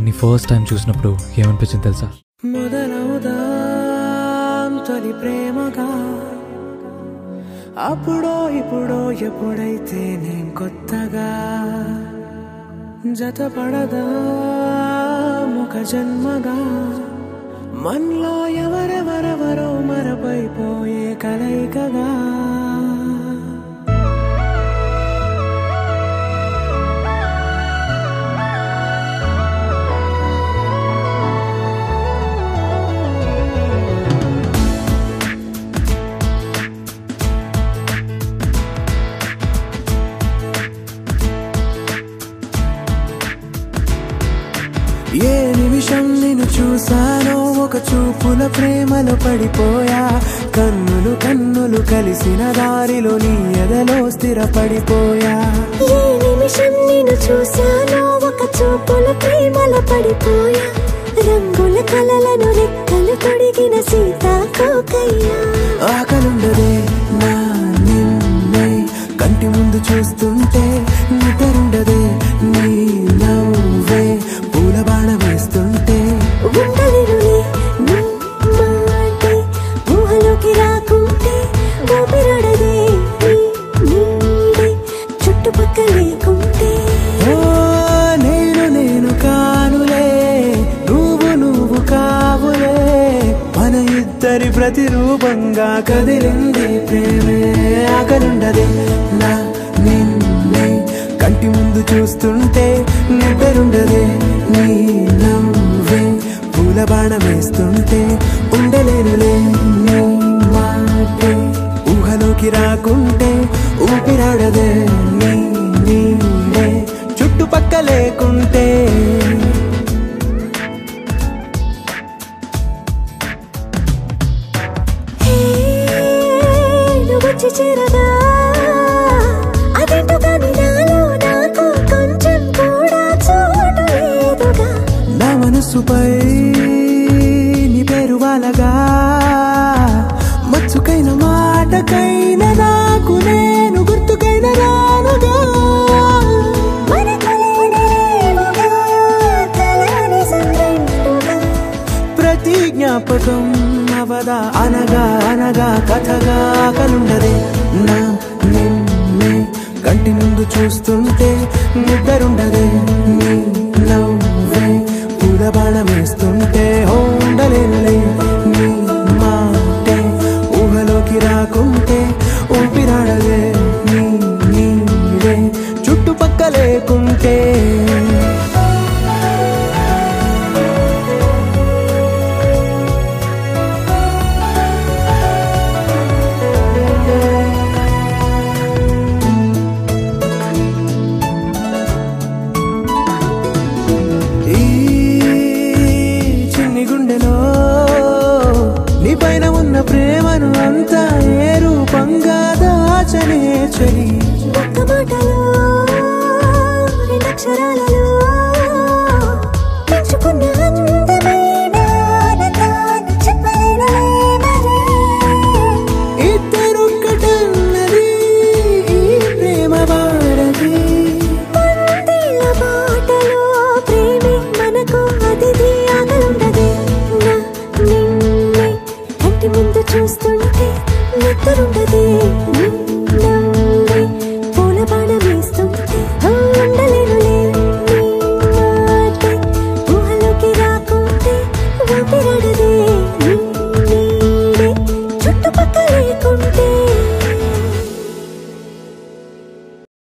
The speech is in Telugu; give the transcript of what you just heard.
నీ ఫస్ట్ టైం చూసినప్పుడు ఏమనిపించింది తెలుసా? మొదలవుదాం తొలి ప్రేమగా, అప్పుడో ఇప్పుడో ఎప్పుడైతే నేను కొత్తగా జతపడదా ఒక జన్మగా, మనలో ఎవరెవరెవరో మరపైపోయే కలయికగా. ఏ నిమిషం నిన్ను చూసానో ఒక చూపుల ప్రేమలో పడిపోయా, కన్నులు కన్నులు కలిసిన దారిలో నీ ఎదలో స్థిరపడిపోయా. ఏ నిమిషం నిన్ను చూసానో ఒక చూపుల ప్రేమలో పడిపోయా, రంగుల కలలను రెక్కలు తొడిగిన సీతాకోకయ్యా. ఆకలుండదే నా నిన్నే కంటి ముందు చూస్తుంటే, నిద్రుండదే నీ నవ్వే పూల బాణ వేస్తుంటే, ఉండలేనులే నీ మాటే ఊహలోకి రాకుంటే, ఊపిరాడదే నీ నీడే చుట్టుపక్కల లేకుంటే. ఓ నేను నేను కానులే, నువ్వు నువ్వు కావులే, మన ఇద్దరి ప్రతిరూపంగా కదిలింది ప్రేమే. ఆకలుండదే నా నిన్నే కంటి ముందు చూస్తుంటే, నిద్రుండదే నీ నవ్వే పూల బాణ వేస్తుంటే, ఉండలేనులే నీ మాటే ఊహలోకి రాకుంటే, ఊపిరాడదే నీ నీడే చుట్టుపక్క లేకుంటే. వచ్చి చేరగా అదేంటో కానీ నాలో నాకు కొంచెం కూడా చోటు లేదుగా, నా మనసుపై నీ పేరు వాలగా, మచ్చుకైన మాటకైన నాకు నేను గుర్తుకైన రానుగా. ప్రతి జ్ఞాపకం అవదా అనగా అనగా కథగా. కలుండదే నా నిన్నే కంటి ముందు చూస్తుంటే, నిద్రుండదే నీ నవ్వే పూల బాణ వేస్తుంటే, ఉండలేనులే నీ మాటే ఊహలోకి రాకుంటే, ఊపిరాడదే నీ నీడే చుట్టుపక్క లేకుంటే. నీ పైన ఉన్న ప్రేమను అంతా ఏ రూపంగా దాచనే చలి. ఒక్క మాటలో రెండక్షరాలలో పెంచుకున్న అందమైన ఆనందాన్ని చెప్పలేనులే మరి. ఇద్దరొక్కటన్నది ఈ ప్రేమ వాడది, వందేళ్ల బాటలో ప్రేమే మనకు అతిథి. ఆకలుండదే నా నిన్నే కంటి ముందు చూస్తుంటే, నిద్రుండదే నీ నవ్వే పూల బాణ వేస్తుంటే, ఉండలేనులే నీ మాటే ఊహలోకి రాకుంటే, ఊపిరాడదే